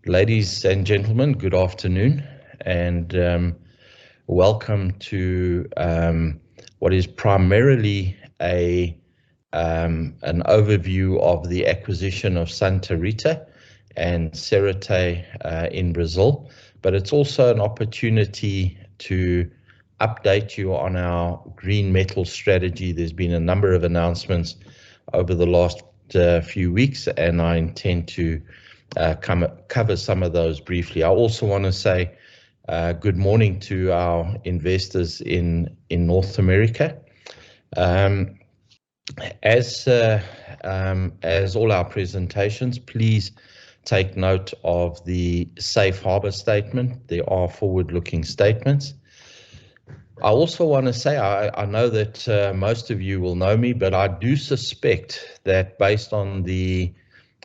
Ladies and gentlemen, good afternoon, and welcome to what is primarily an overview of the acquisition of Santa Rita and Serati in Brazil, but it's also an opportunity to update you on our green metal strategy. There's been a number of announcements over the last few weeks, and I intend to cover some of those briefly. I also want to say good morning to our investors in North America. As all our presentations, please take note of the safe harbor statement. There are forward-looking statements. I also want to say, I know that most of you will know me, but I do suspect that based on the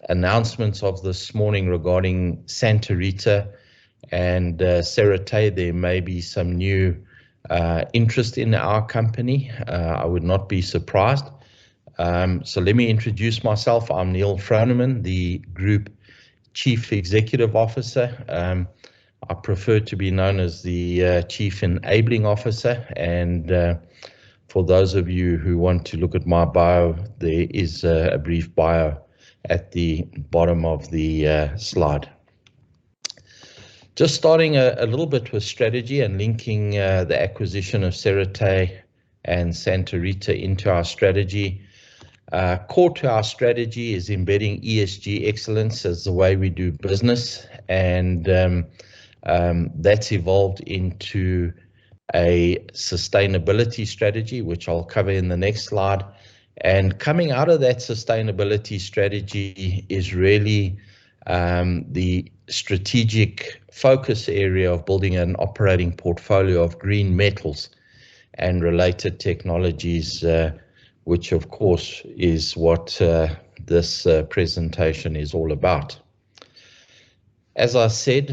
announcements of this morning regarding Santa Rita and Serati, there may be some new interest in our company. I would not be surprised. So let me introduce myself. I'm Neil Froneman, the Group Chief Executive Officer. I prefer to be known as the Chief Enabling Officer, and for those of you who want to look at my bio, there is a brief bio at the bottom of the slide. Just starting a little bit with strategy and linking the acquisition of Serati and Santa Rita into our strategy. Core to our strategy is embedding ESG excellence as the way we do business, and that's evolved into a sustainability strategy, which I'll cover in the next slide. And coming out of that sustainability strategy is really the strategic focus area of building an operating portfolio of green metals and related technologies, which of course is what this presentation is all about. As I said,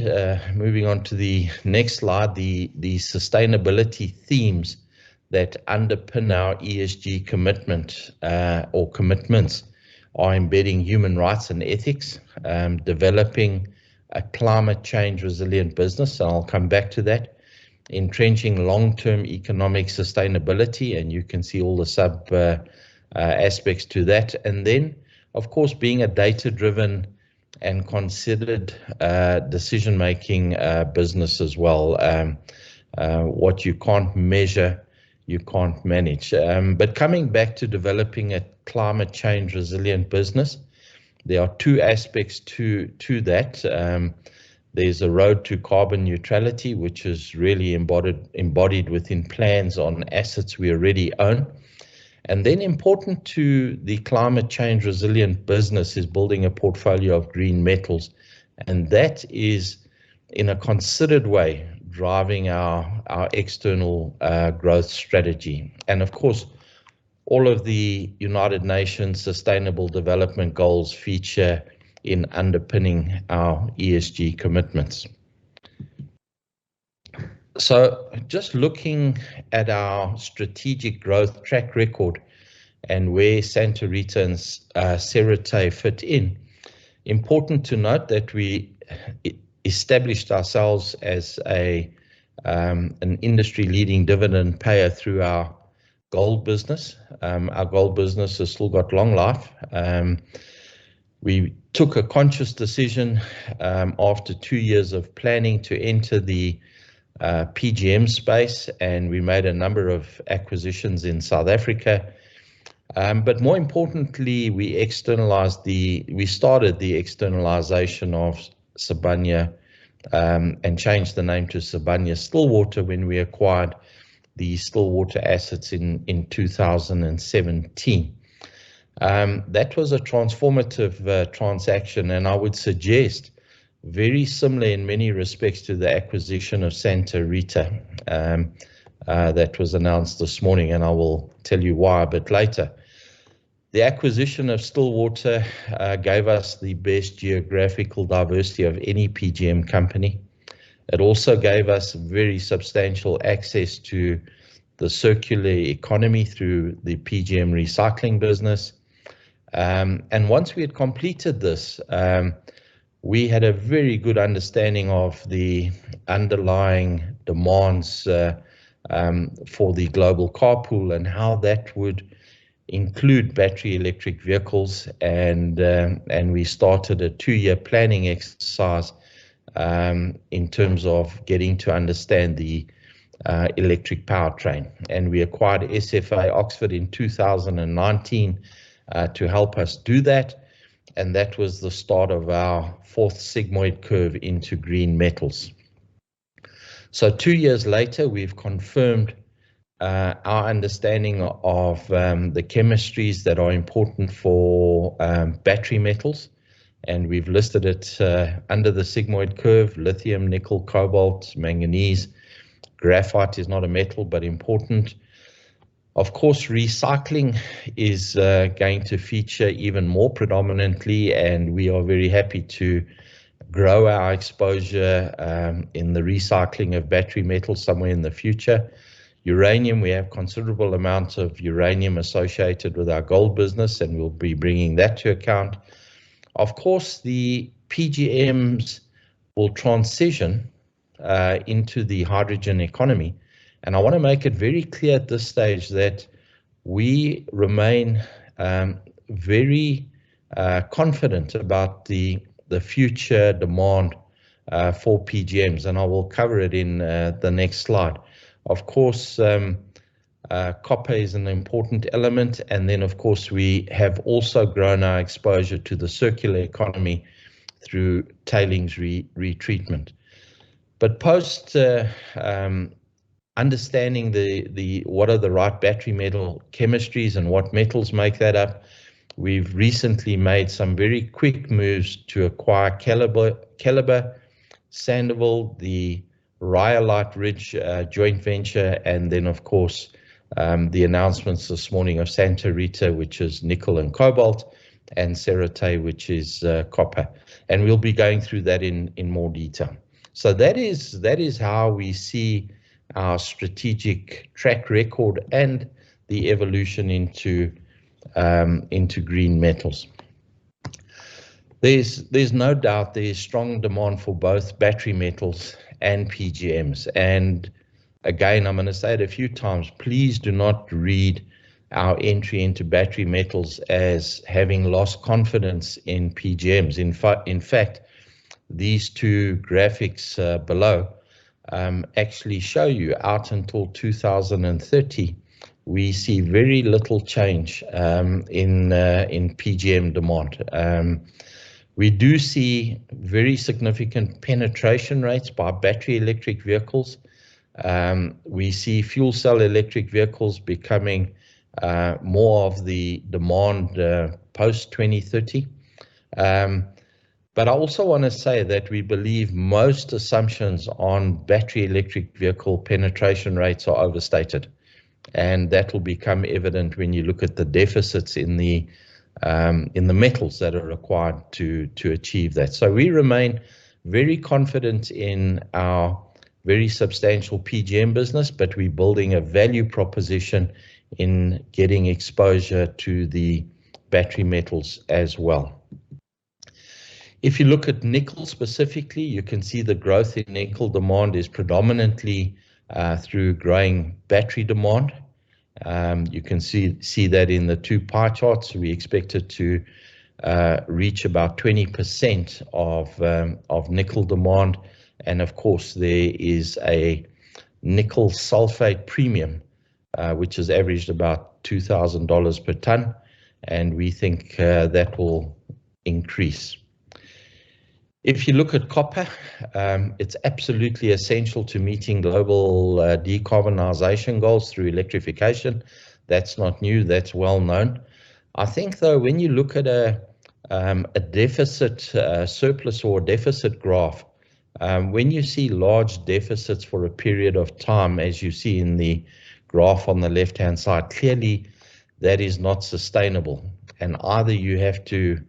moving on to the next slide, the sustainability themes that underpin our ESG commitment or commitments are embedding human rights and ethics, developing a climate change resilient business, and I'll come back to that, entrenching long-term economic sustainability, and you can see all the sub aspects to that, and then of course being a data-driven and considered decision-making business as well. What you can't measure, you can't manage. But coming back to developing a climate change resilient business, there are two aspects to that. There's a road to carbon neutrality, which is really embodied within plans on assets we already own. And then important to the climate change resilient business is building a portfolio of green metals. And that is in a considered way driving our external growth strategy. And of course, all of the United Nations Sustainable Development Goals feature in underpinning our ESG commitments. So just looking at our strategic growth track record and where Santa Rita and Serati fit in, important to note that we established ourselves as an industry-leading dividend payer through our gold business. Our gold business has still got long life. We took a conscious decision after 2 years of planning to enter the PGM space, and we made a number of acquisitions in South Africa. But more importantly, we started the externalization of Sibanye and changed the name to Sibanye-Stillwater when we acquired the Stillwater assets in 2017. That was a transformative transaction, and I would suggest very similar in many respects to the acquisition of Santa Rita that was announced this morning, and I will tell you why a bit later. The acquisition of Stillwater gave us the best geographical diversity of any PGM company. It also gave us very substantial access to the circular economy through the PGM recycling business. And once we had completed this, we had a very good understanding of the underlying demands for the global car pool and how that would include battery electric vehicles, and we started a 2-year planning exercise in terms of getting to understand the electric powertrain. And we acquired SFA Oxford in 2019 to help us do that. And that was the start of our 4th sigmoid curve into green metals. So 2 years later, we've confirmed our understanding of the chemistries that are important for battery metals. And we've listed it under the sigmoid curve: lithium, nickel, cobalt, manganese. Graphite is not a metal, but important. Of course, recycling is going to feature even more predominantly, and we are very happy to grow our exposure in the recycling of battery metals somewhere in the future. Uranium, we have considerable amounts of uranium associated with our gold business, and we'll be bringing that to account. Of course, the PGMs will transition into the hydrogen economy. And I want to make it very clear at this stage that we remain very confident about the future demand for PGMs, and I will cover it in the next slide. Of course, copper is an important element, and then of course we have also grown our exposure to the circular economy through tailings retreatment. But post understanding what are the right battery metal chemistries and what metals make that up, we've recently made some very quick moves to acquire Calibre, Sandoval, the Rhyolite Ridge joint venture, and then of course the announcements this morning of Rita, which is nickel and cobalt, and Serati, which is copper. And we'll be going through that in more detail. So that is how we see our strategic track record and the evolution into green metals. There's no doubt there's strong demand for both battery metals and PGMs. And again, I'm going to say it a few times, please do not read our entry into battery metals as having lost confidence in PGMs. In fact, these two graphics below actually show you out until 2030, we see very little change in PGM demand. We do see very significant penetration rates by battery electric vehicles. We see fuel cell electric vehicles becoming more of the demand post 2030. But I also want to say that we believe most assumptions on battery electric vehicle penetration rates are overstated. And that will become evident when you look at the deficits in the metals that are required to achieve that. So we remain very confident in our very substantial PGM business, but we're building a value proposition in getting exposure to the battery metals as well. If you look at nickel specifically, you can see the growth in nickel demand is predominantly through growing battery demand. You can see that in the two pie charts. We expect it to reach about 20% of nickel demand. And of course, there is a nickel sulfate premium, which has averaged about $2,000 per ton. And we think that will increase. If you look at copper, it's absolutely essential to meeting global decarbonization goals through electrification. That's not new, that's well known. I think though, when you look at a deficit surplus or deficit graph, when you see large deficits for a period of time, as you see in the graph on the left-hand side, clearly that is not sustainable. And either you have to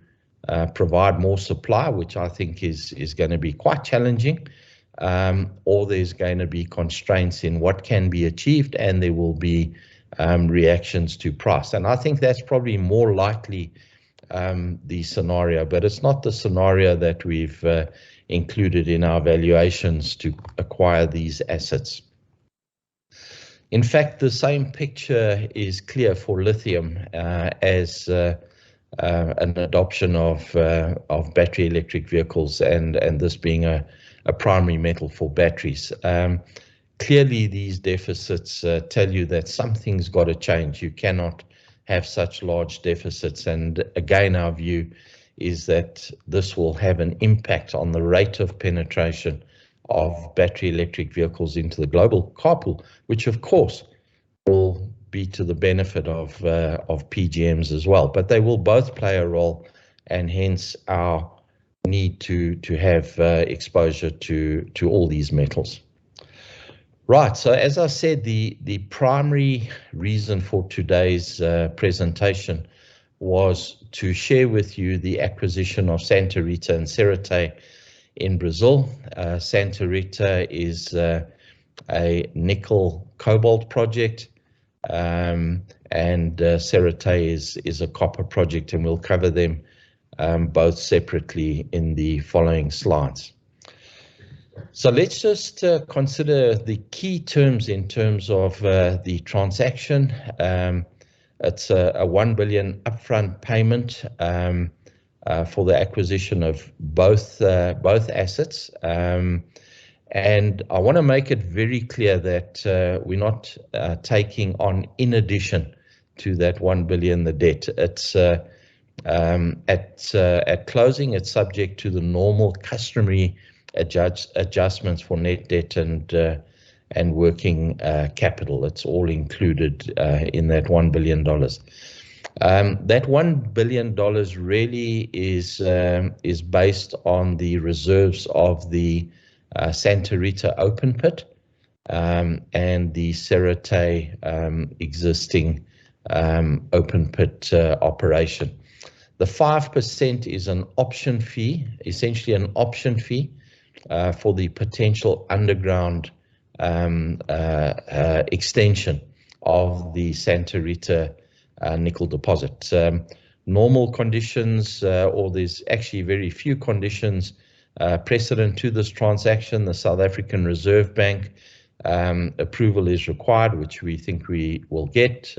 provide more supply, which I think is going to be quite challenging, or there's going to be constraints in what can be achieved, and there will be reactions to price. And I think that's probably more likely the scenario, but it's not the scenario that we've included in our valuations to acquire these assets. In fact, the same picture is clear for lithium as an adoption of battery electric vehicles, and this being a primary metal for batteries. Clearly, these deficits tell you that something's got to change. You cannot have such large deficits, and again, our view is that this will have an impact on the rate of penetration of battery electric vehicles into the global car pool, which of course will be to the benefit of PGMs as well. But they will both play a role, and hence our need to have exposure to all these metals. Right, so as I said, the primary reason for today's presentation was to share with you the acquisition of Santa Rita and Serati in Brazil. Santa Rita is a nickel cobalt project, and Serati is a copper project, and we'll cover them both separately in the following slides. So let's just consider the key terms in terms of the transaction. It's a 1 billion upfront payment for the acquisition of both assets. And I want to make it very clear that we're not taking on, in addition to that 1 billion, the debt. It's at closing, it's subject to the normal customary adjustments for net debt and working capital. It's all included in that $1 billion. That $1 billion really is based on the reserves of the Santa Rita open pit and the Serati existing open pit operation. The 5% is an option fee, essentially an option fee for the potential underground extension of the Santa Rita nickel deposit. Normal conditions, or there's actually very few conditions precedent to this transaction. The South African Reserve Bank approval is required, which we think we will get,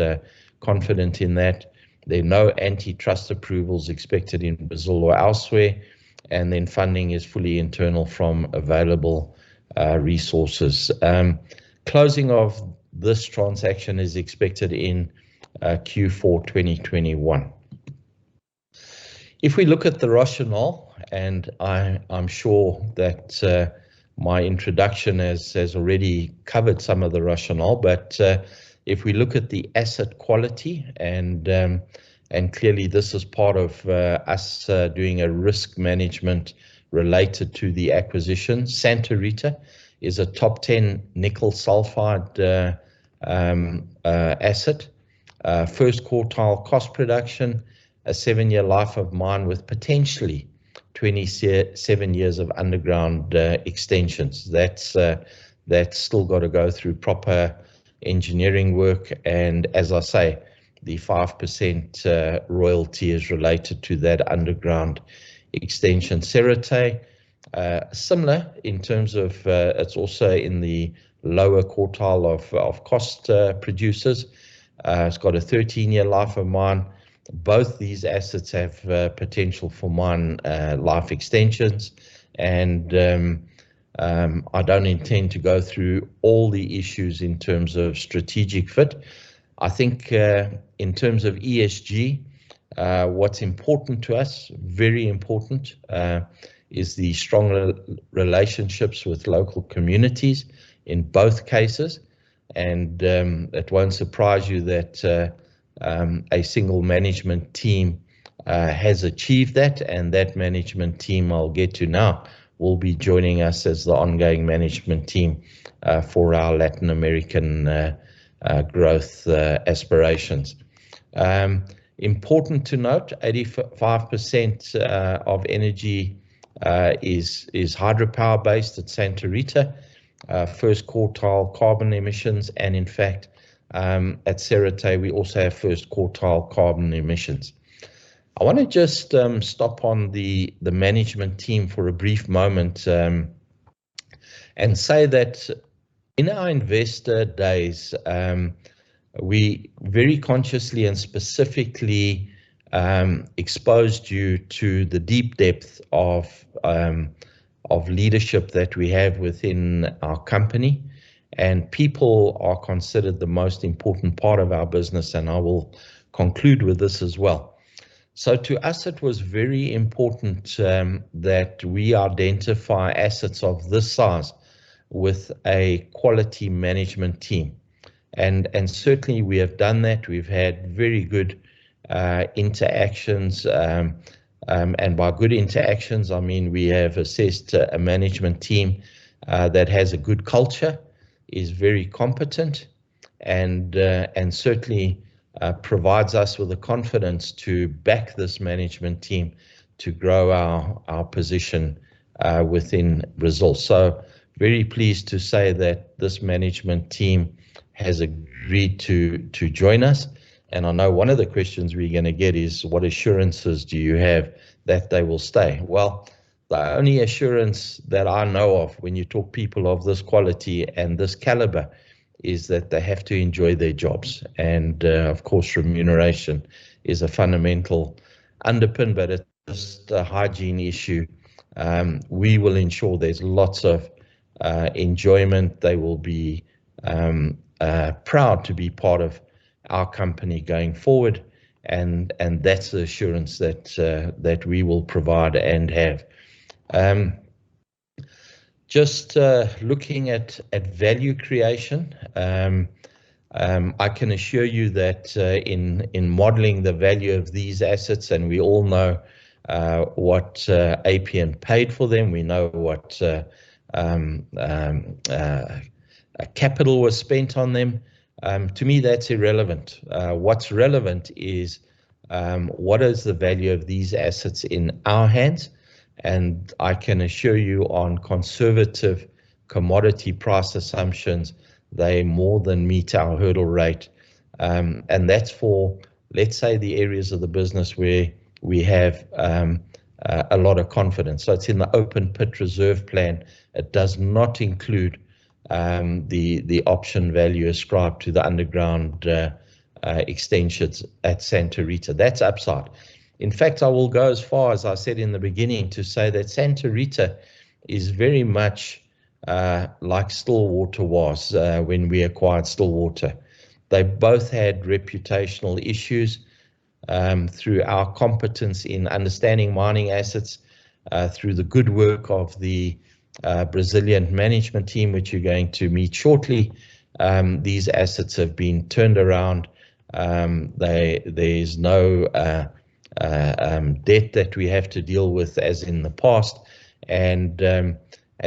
confident in that. There are no antitrust approvals expected in Brazil or elsewhere, and then funding is fully internal from available resources. Closing of this transaction is expected in Q4 2021. If we look at the rationale, and I'm sure that my introduction has already covered some of the rationale, but if we look at the asset quality, and clearly this is part of us doing a risk management related to the acquisition. Santa Rita is a top 10 nickel sulfide asset, first quartile cost production, a 7-year life of mine with potentially 27 years of underground extensions. That's still got to go through proper engineering work, and as I say, the 5% royalty is related to that underground extension. Serati, similar in terms of it's also in the lower quartile of cost producers. It's got a 13-year life of mine. Both these assets have potential for mine life extensions, and I don't intend to go through all the issues in terms of strategic fit. I think in terms of ESG, what's important to us, very important, is the strong relationships with local communities in both cases. And it won't surprise you that a single management team has achieved that, and that management team I'll get to now will be joining us as the ongoing management team for our Latin American growth aspirations. Important to note, 85% of energy is hydropower based at Santa Rita, first quartile carbon emissions, and in fact at Serati we also have first quartile carbon emissions. I want to just stop on the management team for a brief moment and say that in our investor days, we very consciously and specifically exposed you to the deep depth of leadership that we have within our company, and people are considered the most important part of our business, and I will conclude with this as well. So to us, it was very important that we identify assets of this size with a quality management team. And certainly we have done that. We've had very good interactions, and by good interactions, I mean we have assessed a management team that has a good culture, is very competent, and certainly provides us with the confidence to back this management team to grow our position within Brazil. So very pleased to say that this management team has agreed to join us. And I know one of the questions we're going to get is, what assurances do you have that they will stay? Well, the only assurance that I know of when you talk people of this quality and this caliber is that they have to enjoy their jobs. And of course, remuneration is a fundamental underpin, but it's just a hygiene issue. We will ensure there's lots of enjoyment. They will be proud to be part of our company going forward, and that's the assurance that we will provide and have. Just looking at value creation, I can assure you that in modeling the value of these assets, and we all know what APN paid for them, we know what capital was spent on them. To me, that's irrelevant. What's relevant is what is the value of these assets in our hands, and I can assure you on conservative commodity price assumptions, they more than meet our hurdle rate, and that's for, let's say, the areas of the business where we have a lot of confidence. So it's in the open pit reserve plan. It does not include the option value ascribed to the underground extensions at Santa Rita. That's upside. In fact, I will go as far as I said in the beginning to say that Santa Rita is very much like Stillwater was when we acquired Stillwater. They both had reputational issues through our competence in understanding mining assets, through the good work of the Brazilian management team, which you're going to meet shortly. These assets have been turned around. There's no debt that we have to deal with as in the past, and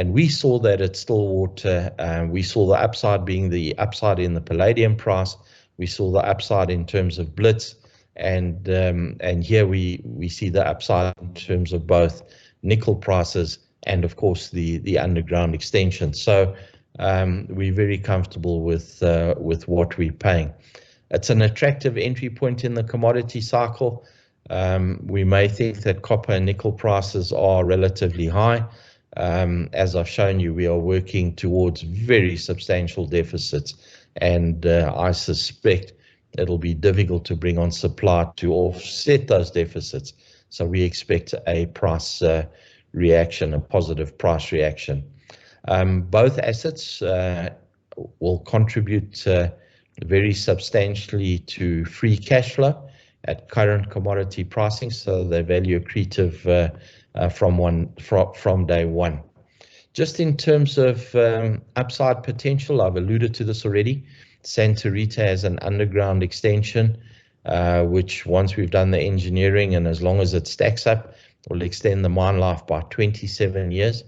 we saw that at Stillwater. We saw the upside being the upside in the palladium price. We saw the upside in terms of blitz, and here we see the upside in terms of both nickel prices and of course the underground extension. So we're very comfortable with what we're paying. It's an attractive entry point in the commodity cycle. We may think that copper and nickel prices are relatively high. As I've shown you, we are working towards very substantial deficits, and I suspect it'll be difficult to bring on supply to offset those deficits. So we expect a price reaction, a positive price reaction. Both assets will contribute very substantially to free cash flow at current commodity pricing, so they're value accretive from day one. Just in terms of upside potential, I've alluded to this already. Santa Rita has an underground extension, which once we've done the engineering and as long as it stacks up, will extend the mine life by 27 years.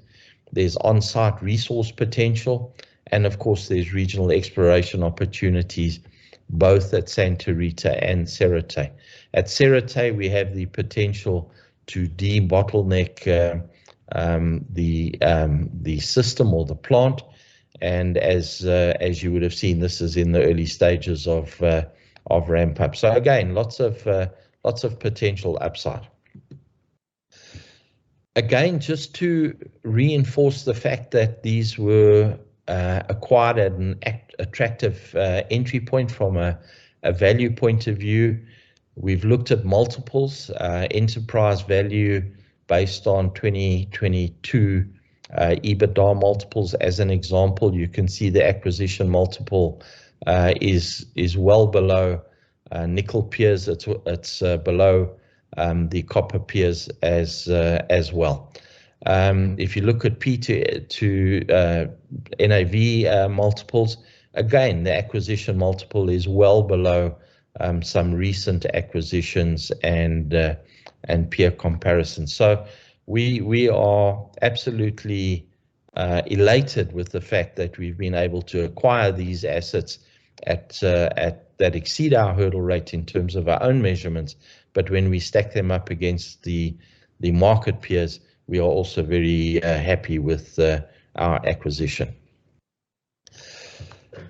There's on-site resource potential, and of course there's regional exploration opportunities both at Santa Rita and Serati. At Serati, we have the potential to de-bottleneck the system or the plant, and as you would have seen, this is in the early stages of ramp up. So again, lots of lots of potential upside. Again, just to reinforce the fact that these were acquired at an attractive entry point from a value point of view, we've looked at multiples, enterprise value based on 2022 EBITDA multiples as an example. You can see the acquisition multiple is well below nickel peers. It's below the copper peers as well. If you look at P to NAV multiples, again, the acquisition multiple is well below some recent acquisitions and peer comparisons. So we are absolutely elated with the fact that we've been able to acquire these assets at that exceed our hurdle rate in terms of our own measurements. But when we stack them up against the market peers, we are also very happy with our acquisition.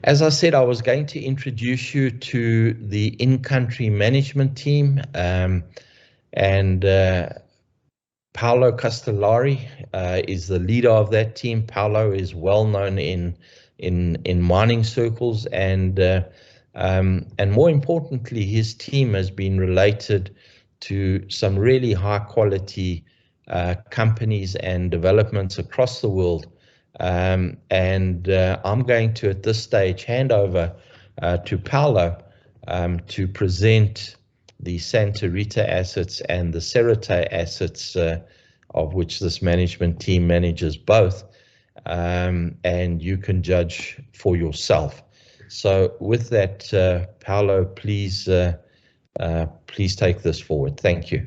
As I said, I was going to introduce you to the in-country management team, and Paolo Castellani is the leader of that team. Paolo is well known in mining circles, and more importantly, his team has been related to some really high quality companies and developments across the world. I'm going to, at this stage, hand over to Paolo to present the Rita assets and the Serati assets, of which this management team manages both, and you can judge for yourself. So with that, Paolo, please take this forward. Thank you.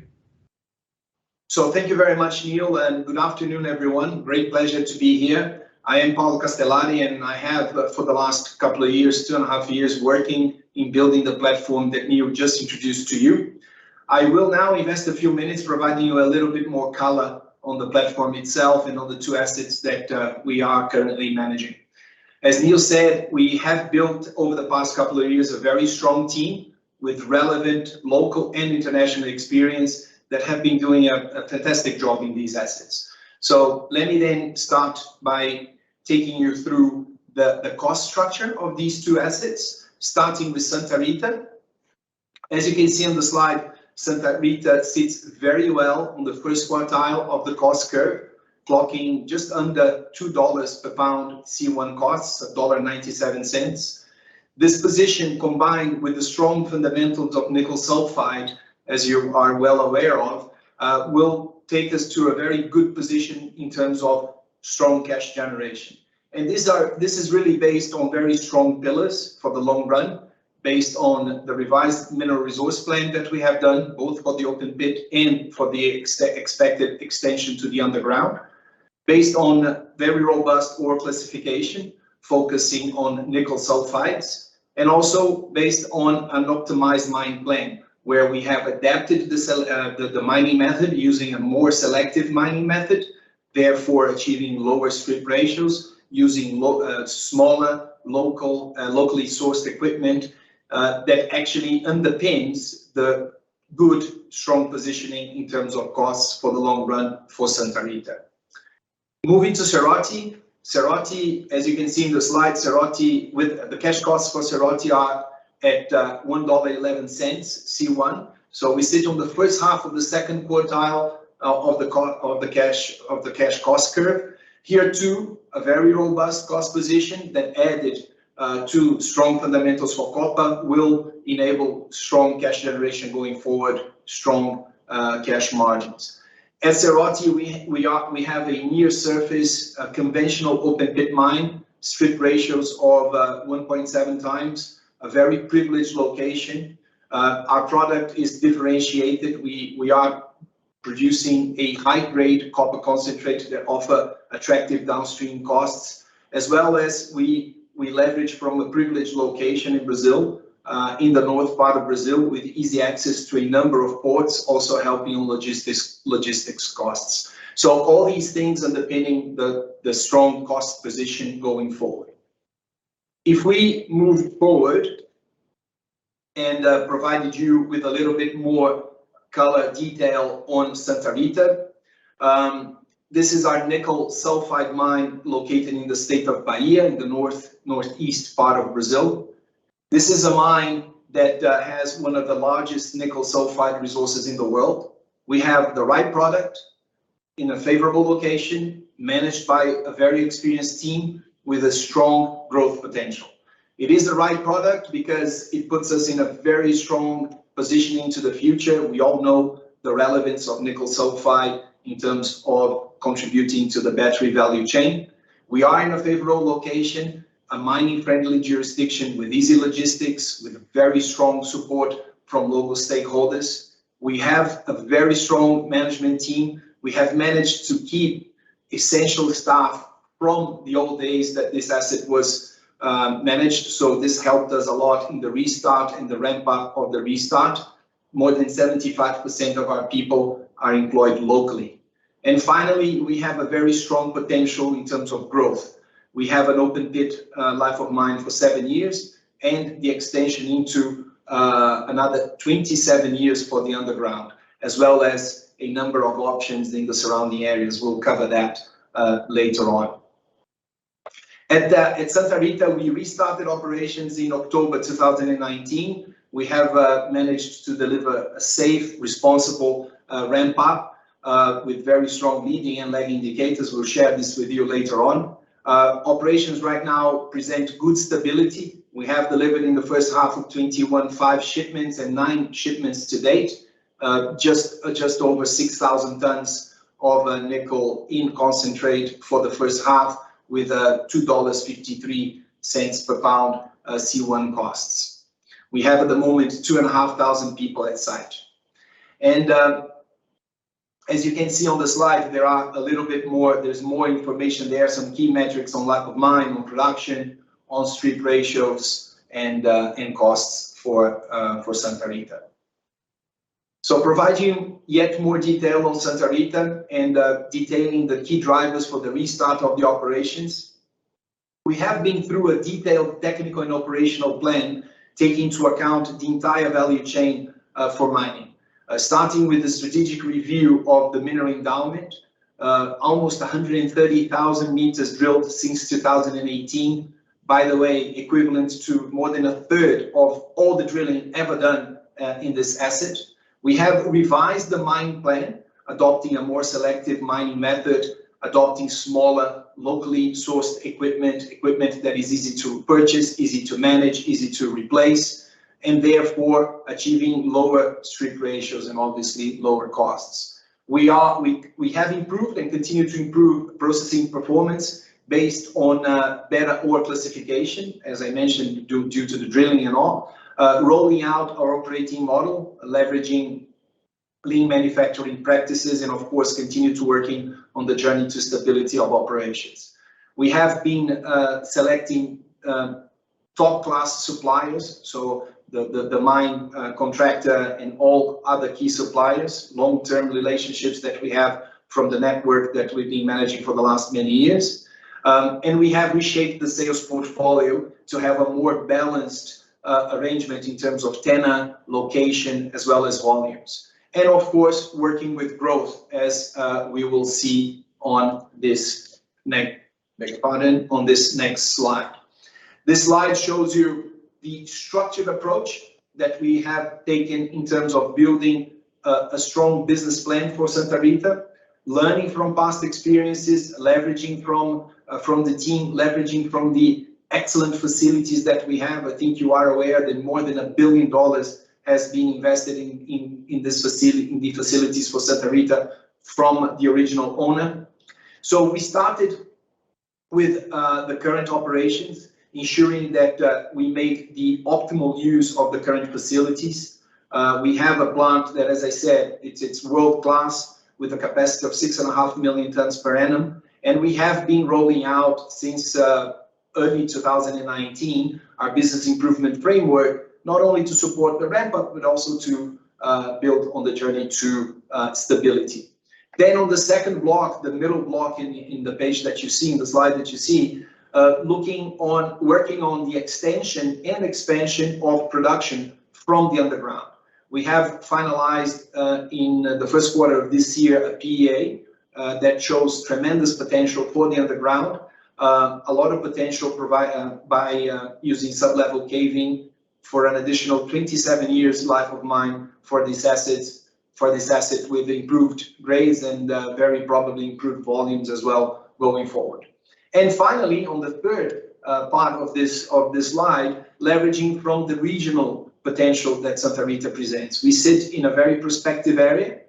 So thank you very much, Neil, and good afternoon, everyone. Great pleasure to be here. I am Paolo Castellani, and I have, for the last couple of years, 2.5 years, working in building the platform that Neil just introduced to you. I will now invest a few minutes providing you a little bit more color on the platform itself and on the two assets that we are currently managing. As Neil said, we have built over the past couple of years a very strong team with relevant local and international experience that have been doing a fantastic job in these assets. So let me then start by taking you through the cost structure of these two assets, starting with Santa Rita. As you can see on the slide, Santa Rita sits very well on the first quartile of the cost curve, clocking just under $2 per pound C1 costs, $1.97. This position, combined with the strong fundamentals of nickel sulfide, as you are well aware of, will take us to a very good position in terms of strong cash generation. And this is really based on very strong pillars for the long run, based on the revised mineral resource plan that we have done, both for the open pit and for the expected extension to the underground, based on very robust ore classification, focusing on nickel sulfides, and also based on an optimized mine plan, where we have adapted the mining method using a more selective mining method, therefore achieving lower strip ratios, using smaller, locally sourced equipment that actually underpins the good, strong positioning in terms of costs for the long run for Santa Rita. Moving to Serati. Serati, as you can see in the slide, Serati, with the cash costs for Serati are at $1.11 C1. So we sit on the first half of the second quartile of the cash cost curve. Here too, a very robust cost position that added to strong fundamentals for copper will enable strong cash generation going forward, strong cash margins. At Serati, we have a near surface conventional open pit mine, strip ratios of 1.7 times, a very privileged location. Our product is differentiated. We are producing a high-grade copper concentrate that offer attractive downstream costs, as well as we leverage from a privileged location in Brazil, in the north part of Brazil, with easy access to a number of ports, also helping on logistics costs. So all these things underpinning the strong cost position going forward. If we move forward and provided you with a little bit more color detail on Santa Rita. This is our nickel sulfide mine located in the state of Bahia, in the northeast part of Brazil. This is a mine that has one of the largest nickel sulfide resources in the world. We have the right product in a favorable location, managed by a very experienced team with a strong growth potential. It is the right product because it puts us in a very strong position into the future. We all know the relevance of nickel sulfide in terms of contributing to the battery value chain. We are in a favorable location, a mining-friendly jurisdiction with easy logistics, with very strong support from local stakeholders. We have a very strong management team. We have managed to keep essential staff from the old days that this asset was managed. So this helped us a lot in the restart and the ramp up of the restart. More than 75% of our people are employed locally. And finally, we have a very strong potential in terms of growth. We have an open pit life of mine for 7 years and the extension into another 27 years for the underground, as well as a number of options in the surrounding areas. We'll cover that later on. At Santa Rita, we restarted operations in October 2019. We have managed to deliver a safe, responsible ramp up with very strong leading and lagging indicators. We'll share this with you later on. Operations right now present good stability. We have delivered in the first half of 21 5 shipments and 9 shipments to date, just over 6,000 tons of nickel in concentrate for the first half, with $2.53 per pound C1 costs. We have at the moment 2,500 people at site. And as you can see on the slide, there are a little bit more, there's more information there, some key metrics on life of mine, on production, on strip ratios, and costs for Santa Rita. So providing yet more detail on Santa Rita and detailing the key drivers for the restart of the operations. We have been through a detailed technical and operational plan, taking into account the entire value chain for mining. Starting with the strategic review of the mineral endowment, almost 130,000 meters drilled since 2018. By the way, equivalent to more than a third of all the drilling ever done in this asset. We have revised the mine plan, adopting a more selective mining method, adopting smaller, locally sourced equipment that is easy to purchase, easy to manage, easy to replace, and therefore achieving lower strip ratios and obviously lower costs. We have improved and continue to improve processing performance based on better ore classification, as I mentioned, due to the drilling and all. Rolling out our operating model, leveraging lean manufacturing practices, and of course continue to working on the journey to stability of operations. We have been selecting top class suppliers, so the mine contractor and all other key suppliers, long-term relationships that we have from the network that we've been managing for the last many years. And we have reshaped the sales portfolio to have a more balanced arrangement in terms of tenor, location, as well as volumes. And of course, working with growth, as we will see on this next slide. This slide shows you the structured approach that we have taken in terms of building a strong business plan for Santa Rita, learning from past experiences, leveraging from the team, leveraging from the excellent facilities that we have. I think you are aware that more than $1 billion has been invested in this facility, in the facilities for Santa Rita from the original owner. So we started with the current operations, ensuring that we make the optimal use of the current facilities. We have a plant that, as I said, it's world-class with a capacity of 6.5 million tons per annum. And we have been rolling out since early 2019 our business improvement framework, not only to support the ramp up, but also to build on the journey to stability. Then on the second block, the middle block in the page that you see, in the slide that you see, working on the extension and expansion of production from the underground. We have finalized in the first quarter of this year a PEA that shows tremendous potential for the underground, a lot of potential by using sub-level caving for an additional 27 years life of mine for this asset with improved grades and very probably improved volumes as well going forward. And finally, on the third part of this slide, leveraging from the regional potential that Santa Rita presents. We sit in a very prospective area.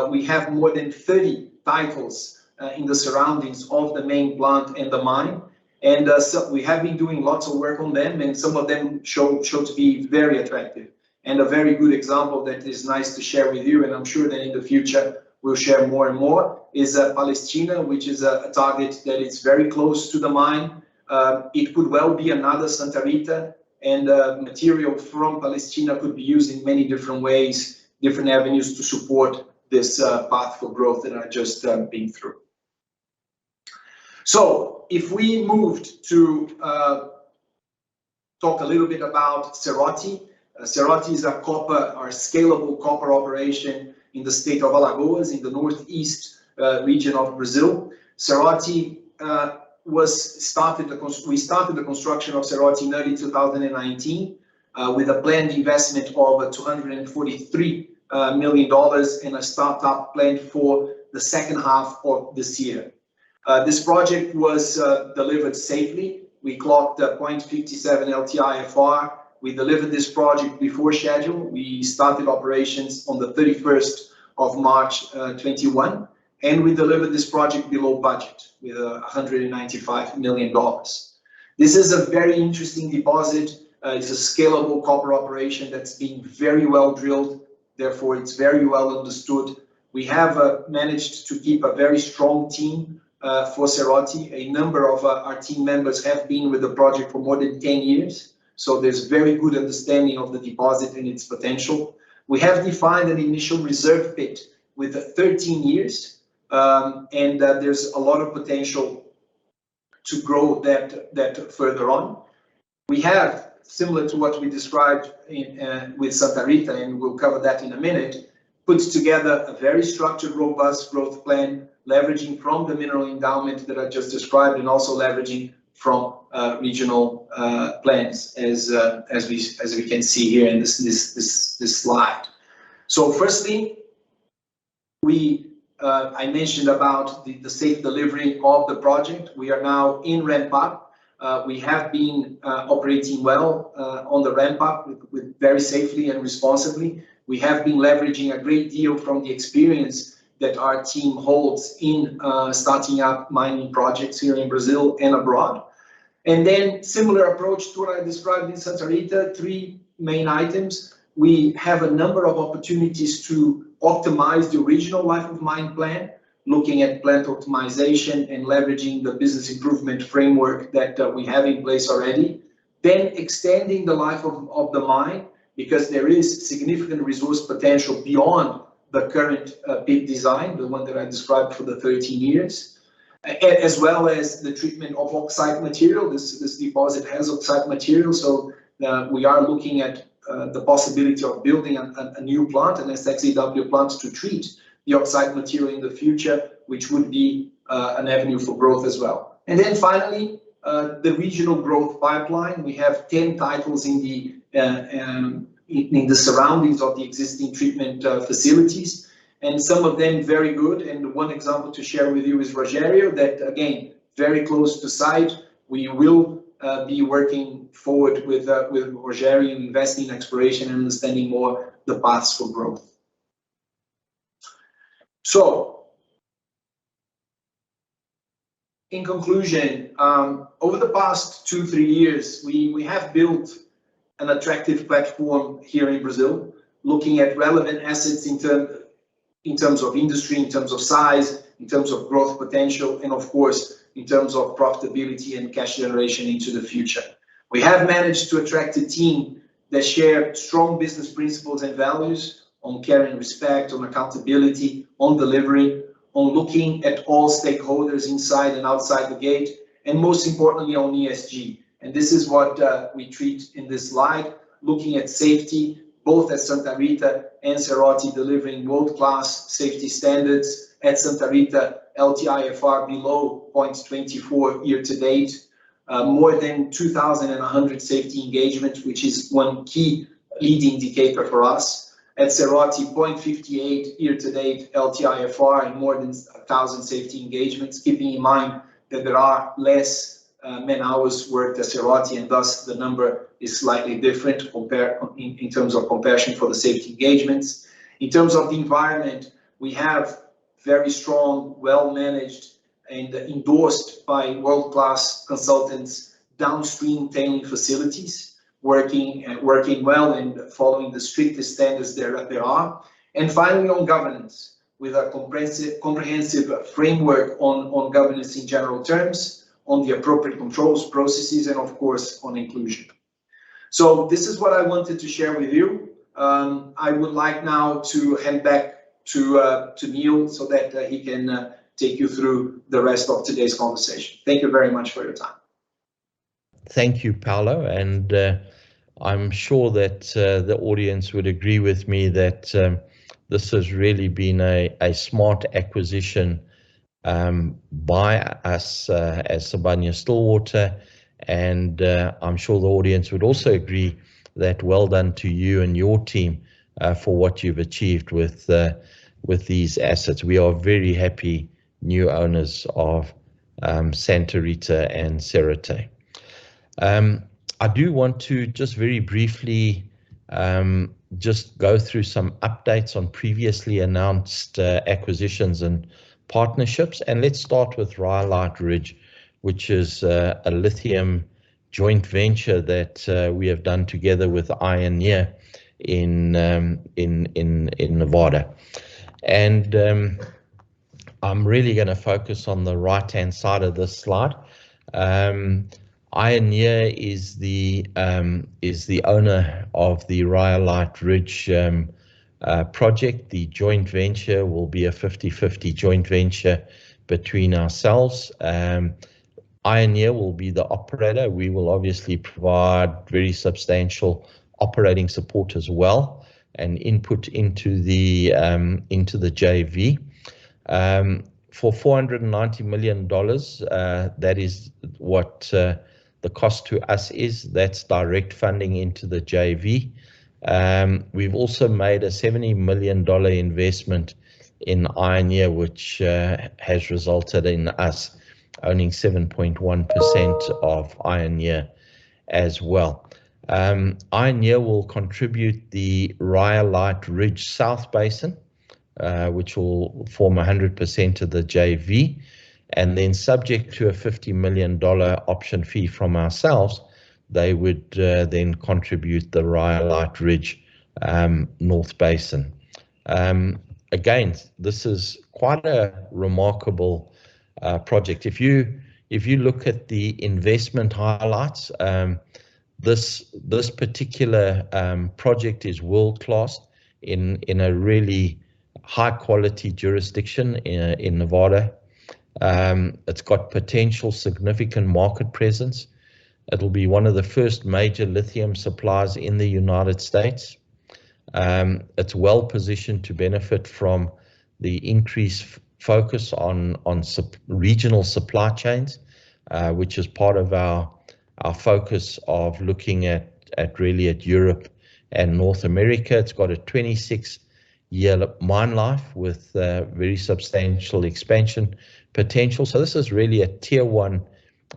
We have more than 30 titles in the surroundings of the main plant and the mine. And so we have been doing lots of work on them, and some of them show to be very attractive. And a very good example that is nice to share with you, and I'm sure that in the future we'll share more and more, is Palestina, which is a target that is very close to the mine. It could well be another Santa Rita, and material from Palestina could be used in many different ways, different avenues to support this path for growth that I just been through. So if we moved to talk a little bit about Serati. Serati is a scalable copper operation in the state of Alagoas in the northeast region of Brazil. Serati we started the construction of Serati in early 2019 with a planned investment of $243 million and a startup planned for the second half of this year. This project was delivered safely. We clocked 0.57 LTIFR. We delivered this project before schedule. We started operations on the 31st of March 21, and we delivered this project below budget with $195 million. This is a very interesting deposit. It's a scalable copper operation that's being very well drilled. Therefore, it's very well understood. We have managed to keep a very strong team for Serati. A number of our team members have been with the project for more than 10 years. So there's very good understanding of the deposit and its potential. We have defined an initial reserve pit with 13 years, and there's a lot of potential to grow that further on. We have, similar to what we described with Santa Rita, and we'll cover that in a minute, put together a very structured, robust growth plan, leveraging from the mineral endowment that I just described, and also leveraging from regional plans, as we can see here in this slide. So, firstly, I mentioned about the safe delivery of the project. We are now in ramp up. We have been operating well on the ramp up with very safely and responsibly. We have been leveraging a great deal from the experience that our team holds in starting up mining projects here in Brazil and abroad. And then similar approach to what I described in Santa Rita, 3 main items. We have a number of opportunities to optimize the original life of mine plan, looking at plant optimization and leveraging the business improvement framework that we have in place already. Then extending the life of the mine, because there is significant resource potential beyond the current pit design, the one that I described for the 13 years. As well as the treatment of oxide material. This deposit has oxide material, so we are looking at the possibility of building a new plant, an SX-EW plant, to treat the oxide material in the future, which would be an avenue for growth as well. And then finally, the regional growth pipeline. We have 10 titles in the surroundings of the existing treatment facilities, and some of them very good. And one example to share with you is Rogério, that again, very close to site. We will be working forward with Rogério, investing in exploration and understanding more the paths for growth. So, in conclusion, over the past 2-3 years, we have built an attractive platform here in Brazil, looking at relevant assets in terms of industry, in terms of size, in terms of growth potential, and of course, in terms of profitability and cash generation into the future. We have managed to attract a team that share strong business principles and values on care and respect, on accountability, on delivery, on looking at all stakeholders inside and outside the gate, and most importantly on ESG. And this is what we treat in this slide, looking at safety, both at Santa Rita and Serati, delivering world-class safety standards. At Santa Rita, LTIFR below 0.24 year to date, more than 2,100 safety engagements, which is one key lead indicator for us. At Serati, 0.58 year to date LTIFR and more than 1,000 safety engagements, keeping in mind that there are less man hours worked at Serati, and thus the number is slightly different in terms of comparison for the safety engagements. In terms of the environment, we have very strong, well-managed and endorsed by world-class consultants downstream tailing facilities, working well and following the strictest standards there are. And finally, on governance, with a comprehensive framework on governance in general terms, on the appropriate controls, processes, and of course, on inclusion. So this is what I wanted to share with you. I would like now to hand back to Neil so that he can take you through the rest of today's conversation. Thank you very much for your time. Thank you, Paolo, and I'm sure that the audience would agree with me that this has really been a smart acquisition by us as Sibanye-Stillwater, and I'm sure the audience would also agree that well done to you and your team for what you've achieved with these assets. We are very happy new owners of Santa Rita and Serati. I do want to just very briefly just go through some updates on previously announced acquisitions and partnerships. And let's start with Rhyolite Ridge, which is a lithium joint venture that we have done together with Ioneer in Nevada. And I'm really going to focus on the right-hand side of this slide. Ioneer is the owner of the Rhyolite Ridge project. The joint venture will be a 50-50 joint venture between ourselves. Ioneer will be the operator. We will obviously provide very substantial operating support as well and input into the JV. For $490 million, that is what the cost to us is. That's direct funding into the JV. We've also made a $70 million investment in Ioneer, which has resulted in us owning 7.1% of Ioneer as well. Ioneer will contribute the Rhyolite Ridge South Basin, which will form 100% of the JV, and then subject to a $50 million option fee from ourselves, they would then contribute the Rhyolite Ridge North Basin. Again, this is quite a remarkable project. If you look at the investment highlights, this particular project is world-class in a really high-quality jurisdiction in Nevada. It's got potential significant market presence. It'll be one of the first major lithium suppliers in the United States. It's well positioned to benefit from the increased focus on regional supply chains, which is part of our focus of looking at Europe and North America. It's got a 26-year mine life with very substantial expansion potential. So this is really a tier one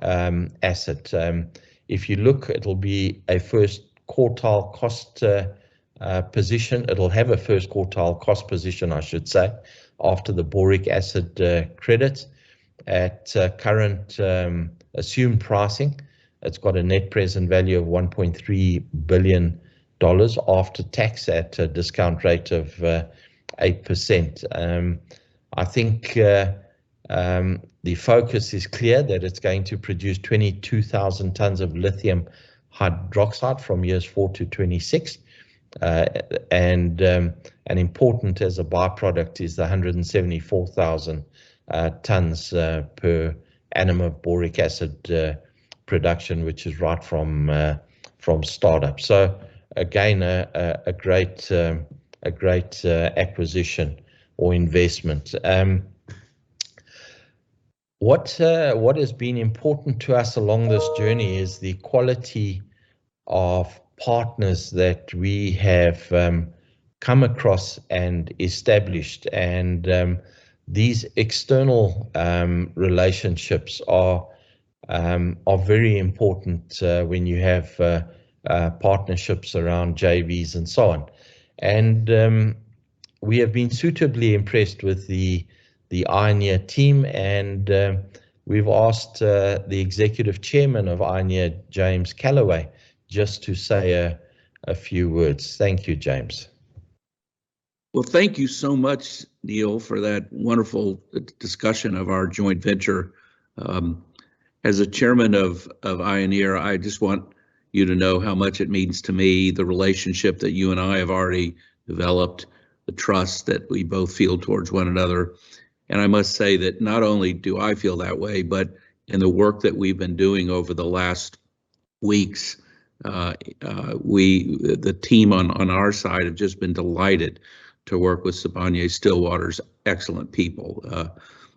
asset. If you look, it'll be a first quartile cost position. It'll have a first quartile cost position, I should say, after the boric acid credits at current assumed pricing. It's got a net present value of $1.3 billion after tax at a discount rate of 8%. I think the focus is clear that it's going to produce 22,000 tons of lithium hydroxide from years 4 to 26. And important as a byproduct is the 174,000 tons per annum of boric acid production, which is right from startup. So again, a great acquisition or investment. What has been important to us along this journey is the quality of partners that we have come across and established, and these external relationships are very important when you have partnerships around JVs and so on. And we have been suitably impressed with the Ioneer team, and we've asked the executive chairman of Ioneer, James Calloway, just to say a few words. Thank you, James. Well, thank you so much, Neil, for that wonderful discussion of our joint venture. As a chairman of Ioneer, I just want you to know how much it means to me, the relationship that you and I have already developed, the trust that we both feel towards one another. And I must say that not only do I feel that way, but in the work that we've been doing over the last weeks, the team on our side have just been delighted to work with Sibanye-Stillwater's excellent people.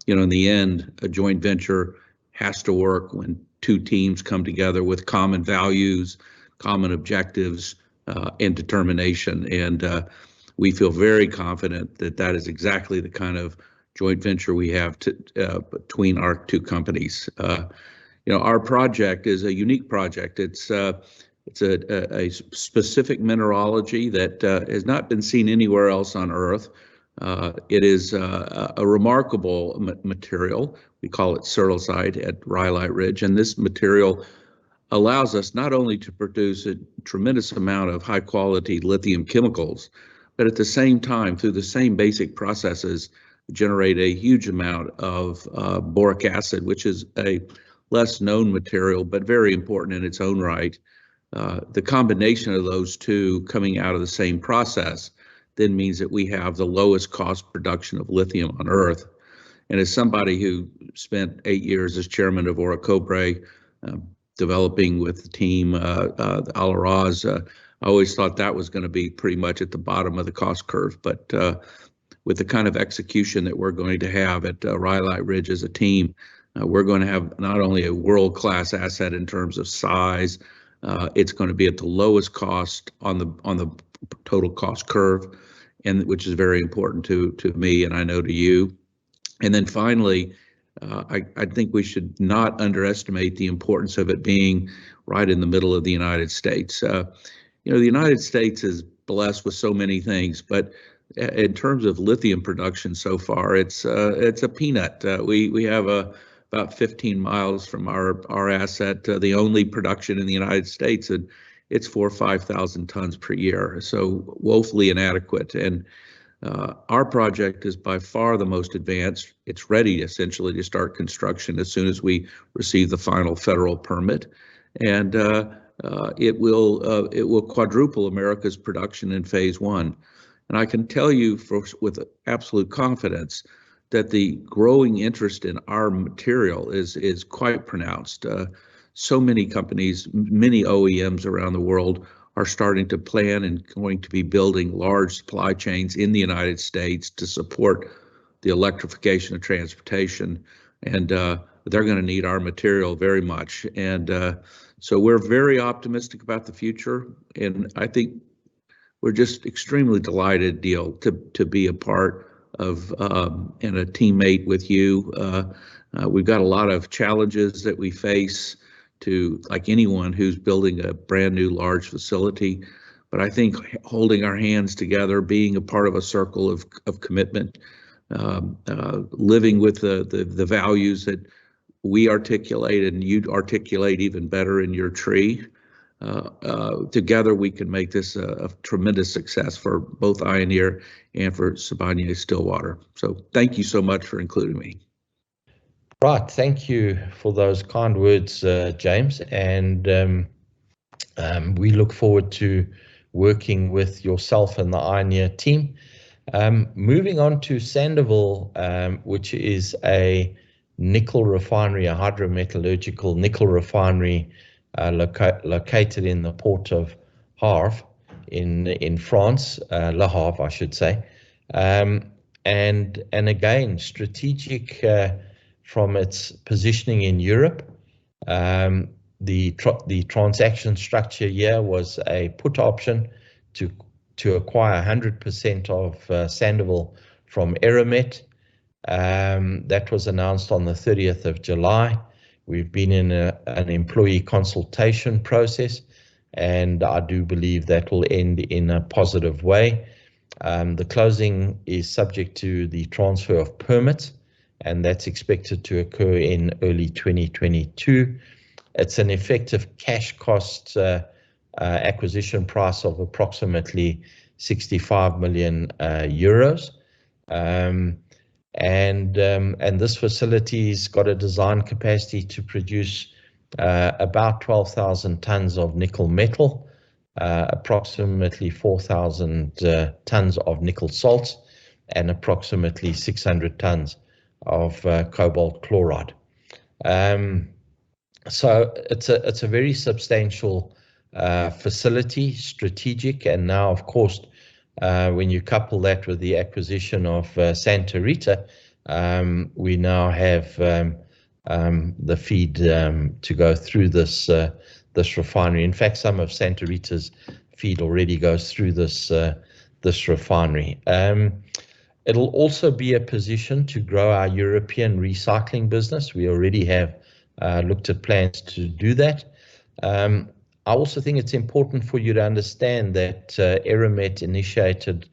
In the end, a joint venture has to work when two teams come together with common values, common objectives, and determination. And we feel very confident that that is exactly the kind of joint venture we have between our two companies. Our project is a unique project. It's a specific mineralogy that has not been seen anywhere else on Earth. It is a remarkable material. We call it sericite at Rhyolite Ridge, and this material allows us not only to produce a tremendous amount of high-quality lithium chemicals, but at the same time, through the same basic processes, generate a huge amount of boric acid, which is a less known material, but very important in its own right. The combination of those two coming out of the same process then means that we have the lowest cost production of lithium on Earth. And as somebody who spent 8 years as chairman of Orocobre, developing with the team, Alaraz, I always thought that was going to be pretty much at the bottom of the cost curve. But with the kind of execution that we're going to have at Rhyolite Ridge as a team, we're going to have not only a world-class asset in terms of size, it's going to be at the lowest cost on the total cost curve, and which is very important to me and I know to you. And then finally, I think we should not underestimate the importance of it being right in the middle of the United States. The United States is blessed with so many things, but in terms of lithium production so far, it's a peanut. We have about 15 miles from our asset, the only production in the United States, and it's 4,000 or 5,000 tons per year, so woefully inadequate. And our project is by far the most advanced. It's ready essentially to start construction as soon as we receive the final federal permit, and it will quadruple America's production in phase one. And I can tell you with absolute confidence that the growing interest in our material is quite pronounced. So many companies, many OEMs around the world are starting to plan and going to be building large supply chains in the United States to support the electrification of transportation. And they're going to need our material very much. And so we're very optimistic about the future. And I think we're just extremely delighted, Neil, to be a part of and a teammate with you. We've got a lot of challenges that we face like anyone who's building a brand new large facility. But I think holding our hands together, being a part of a circle of commitment, living with the values that we articulate and you articulate even better in your tree, together we can make this a tremendous success for both Ioneer and for Sibanye-Stillwater. So thank you so much for including me. Right, thank you for those kind words, James, and we look forward to working with yourself and the Ioneer team. Moving on to Sandoval, which is a nickel refinery, a hydrometallurgical nickel refinery located in the port of Havre. in France, Le Havre, I should say. And again, strategic from its positioning in Europe. The transaction structure here was a put option to acquire 100% of Sandoval from Eramet. That was announced on the 30th of July. We've been in an employee consultation process, and I do believe that will end in a positive way. The closing is subject to the transfer of permits, and that's expected to occur in early 2022. It's an effective cash cost acquisition price of approximately 65 million euros. And this facility's got a design capacity to produce about 12,000 tons of nickel metal, approximately 4,000 tons of nickel salts, and approximately 600 tons of cobalt chloride. So it's a very substantial facility, strategic, and now, of course, when you couple that with the acquisition of Santa Rita, we now have the feed to go through this refinery. In fact, some of Santa Rita's feed already goes through this refinery. It'll also be a position to grow our European recycling business. We already have looked at plans to do that. I also think it's important for you to understand that Eramet initiated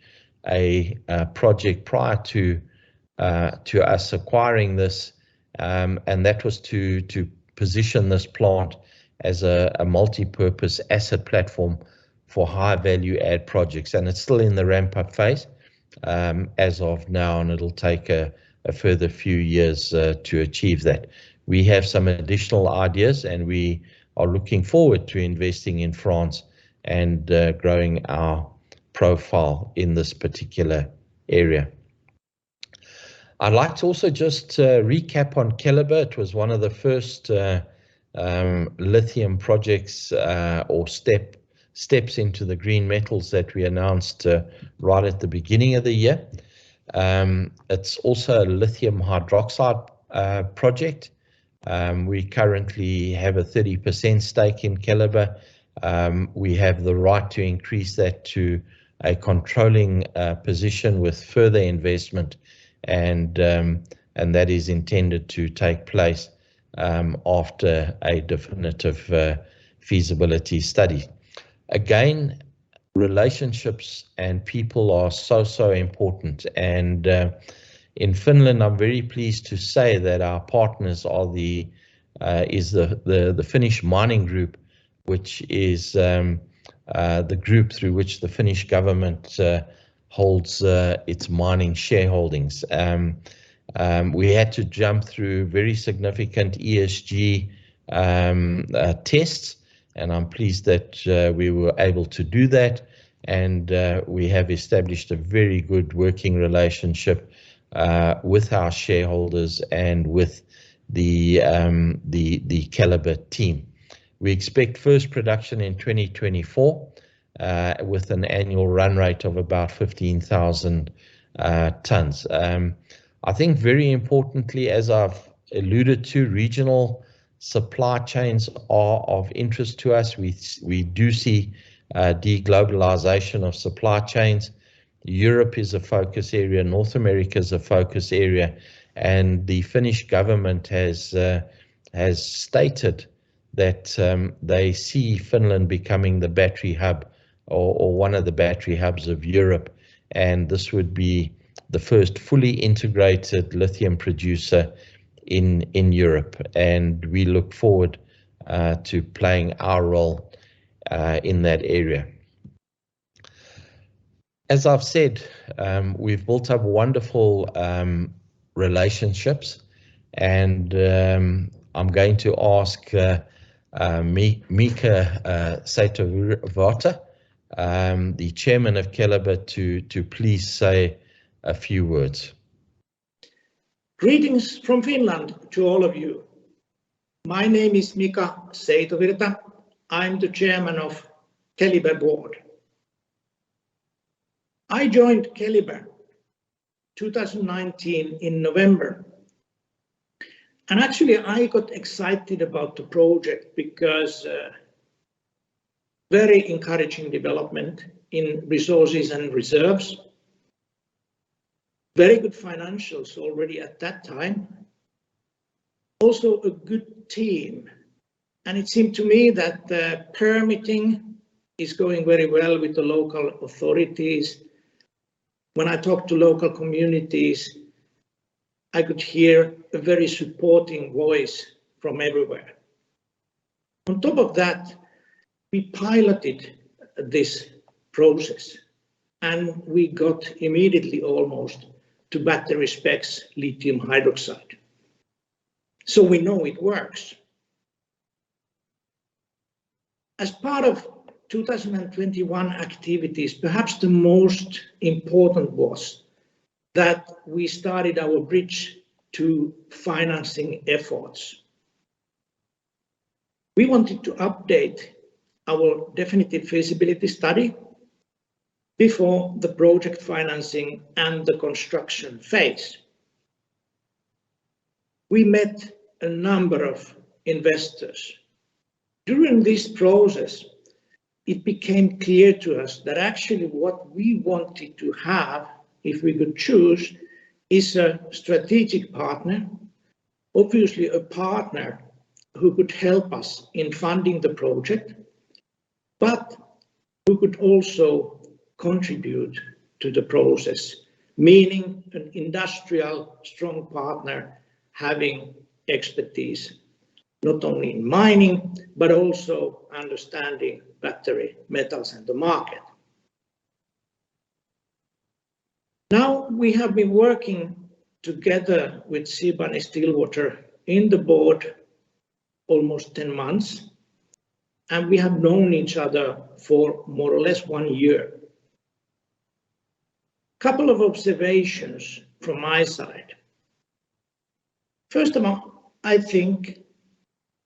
a project prior to us acquiring this, and that was to position this plant as a multi-purpose asset platform for high value add projects, and it's still in the ramp-up phase as of now, and it'll take a further few years to achieve that. We have some additional ideas, and we are looking forward to investing in France and growing our profile in this particular area. I'd like to also just recap on Keliber. It was one of the first lithium projects or steps into the green metals that we announced right at the beginning of the year. It's also a lithium hydroxide project. We currently have a 30% stake in Keliber. We have the right to increase that to a controlling position with further investment, and that is intended to take place after a definitive feasibility study. Again, relationships and people are so important, and in Finland, I'm very pleased to say that our partners are the Finnish Mining Group, which is the group through which the Finnish government holds its mining shareholdings. We had to jump through very significant ESG tests, and I'm pleased that we were able to do that, and we have established a very good working relationship with our shareholders and with the Keliber team. We expect first production in 2024 with an annual run rate of about 15,000 tons. I think very importantly, as I've alluded to, regional supply chains are of interest to us. We do see deglobalization of supply chains. Europe is a focus area, North America is a focus area, and the Finnish government has stated that they see Finland becoming the battery hub or one of the battery hubs of Europe, and this would be the first fully integrated lithium producer in Europe, and we look forward to playing our role in that area. As I've said, we've built up wonderful relationships, and I'm going to ask Mika Sato Varta, the chairman of Keliber, to please say a few words. Greetings from Finland to all of you. My name is Mika Sato. I'm the chairman of Keliber board. I joined Keliber 2019 in November. And actually, I got excited about the project because very encouraging development in resources and reserves, very good financials already at that time, also a good team. And it seemed to me that the permitting is going very well with the local authorities. When I talked to local communities, I could hear a very supporting voice from everywhere. On top of that, we piloted this process and we got immediately almost to battery specs lithium hydroxide. So we know it works. As part of 2021 activities, perhaps the most important was that we started our bridge to financing efforts. We wanted to update our definitive feasibility study before the project financing and the construction phase. We met a number of investors. During this process, it became clear to us that actually what we wanted to have, if we could choose, is a strategic partner, obviously a partner who could help us in funding the project, but who could also contribute to the process, meaning an industrial strong partner having expertise, not only in mining, but also understanding battery metals and the market. Now we have been working together with Sibanye-Stillwater in the board almost 10 months, and we have known each other for more or less 1 year. Couple of observations from my side. First of all, I think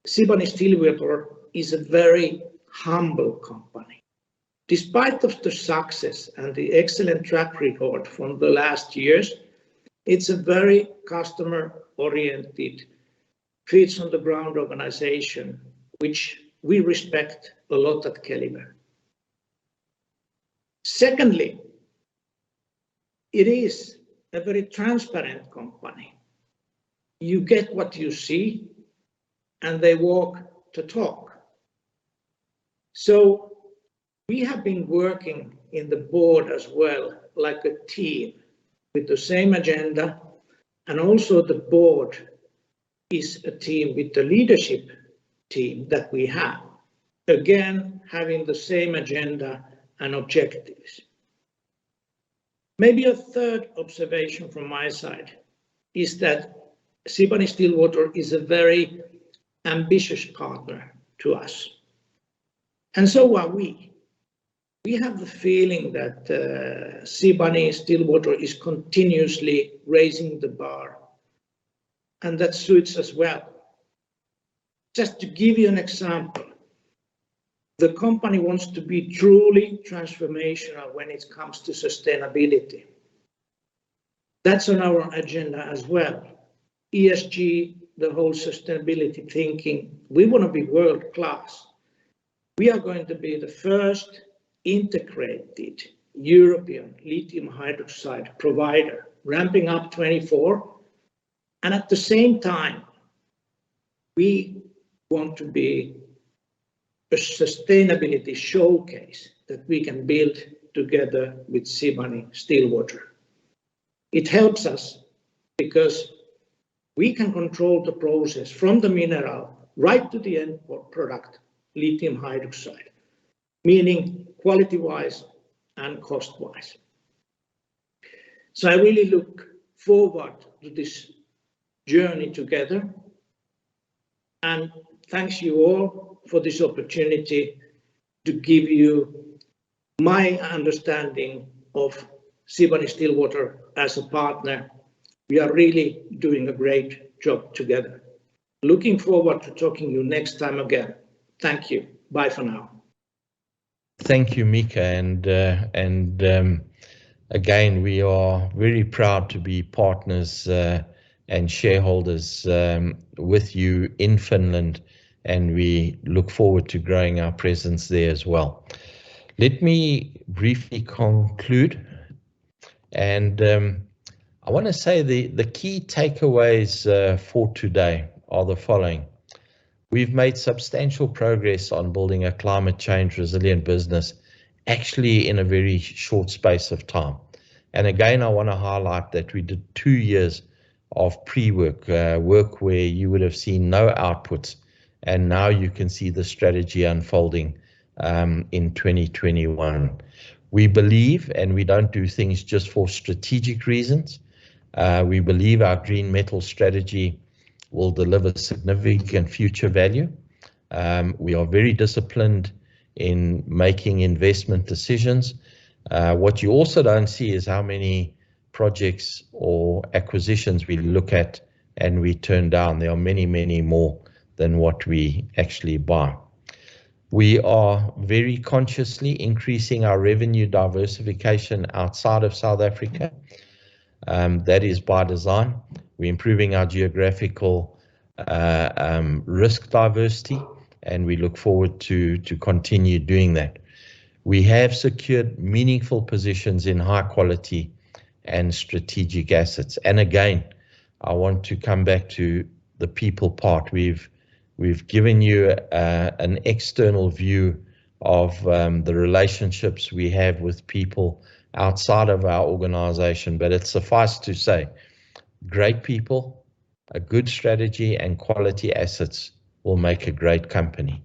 Sibanye-Stillwater is a very humble company. Despite of the success and the excellent track record from the last years, it's a very customer-oriented, feet on the ground organization, which we respect a lot at Keliber. Secondly, it is a very transparent company. You get what you see, and they walk the talk. So we have been working in the board as well, like a team, with the same agenda, and also the board is a team with the leadership team that we have, again having the same agenda and objectives. Maybe a third observation from my side is that Sibanye-Stillwater is a very ambitious partner to us, and so are we. We have the feeling that Sibanye-Stillwater is continuously raising the bar, and that suits us well. Just to give you an example, the company wants to be truly transformational when it comes to sustainability. That's on our agenda as well. ESG, the whole sustainability thinking, we want to be world class. We are going to be the first integrated European lithium hydroxide provider, ramping up 24, and at the same time, we want to be a sustainability showcase that we can build together with Sibanye-Stillwater. It helps us because we can control the process from the mineral right to the end product, lithium hydroxide, meaning quality-wise and cost-wise. So I really look forward to this journey together, and thanks you all for this opportunity to give you my understanding of Sibanye-Stillwater as a partner. We are really doing a great job together. Looking forward to talking to you next time again. Thank you. Bye for now. Thank you, Mika, and again, we are very proud to be partners and shareholders with you in Finland, and we look forward to growing our presence there as well. Let me briefly conclude, and I want to say the key takeaways for today are the following. We've made substantial progress on building a climate change resilient business, actually in a very short space of time. And again, I want to highlight that we did 2 years of pre-work, work where you would have seen no outputs, and now you can see the strategy unfolding in 2021. We believe, and we don't do things just for strategic reasons, we believe our green metal strategy will deliver significant future value. We are very disciplined in making investment decisions. What you also don't see is how many projects or acquisitions we look at and we turn down. There are many, many more than what we actually buy. We are very consciously increasing our revenue diversification outside of South Africa. That is by design. We're improving our geographical risk diversity, and we look forward to continue doing that. We have secured meaningful positions in high quality and strategic assets. And again, I want to come back to the people part. We've given you an external view of the relationships we have with people outside of our organization, but it's suffice to say, great people, a good strategy, and quality assets will make a great company.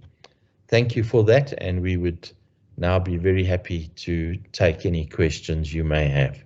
Thank you for that, and we would now be very happy to take any questions you may have.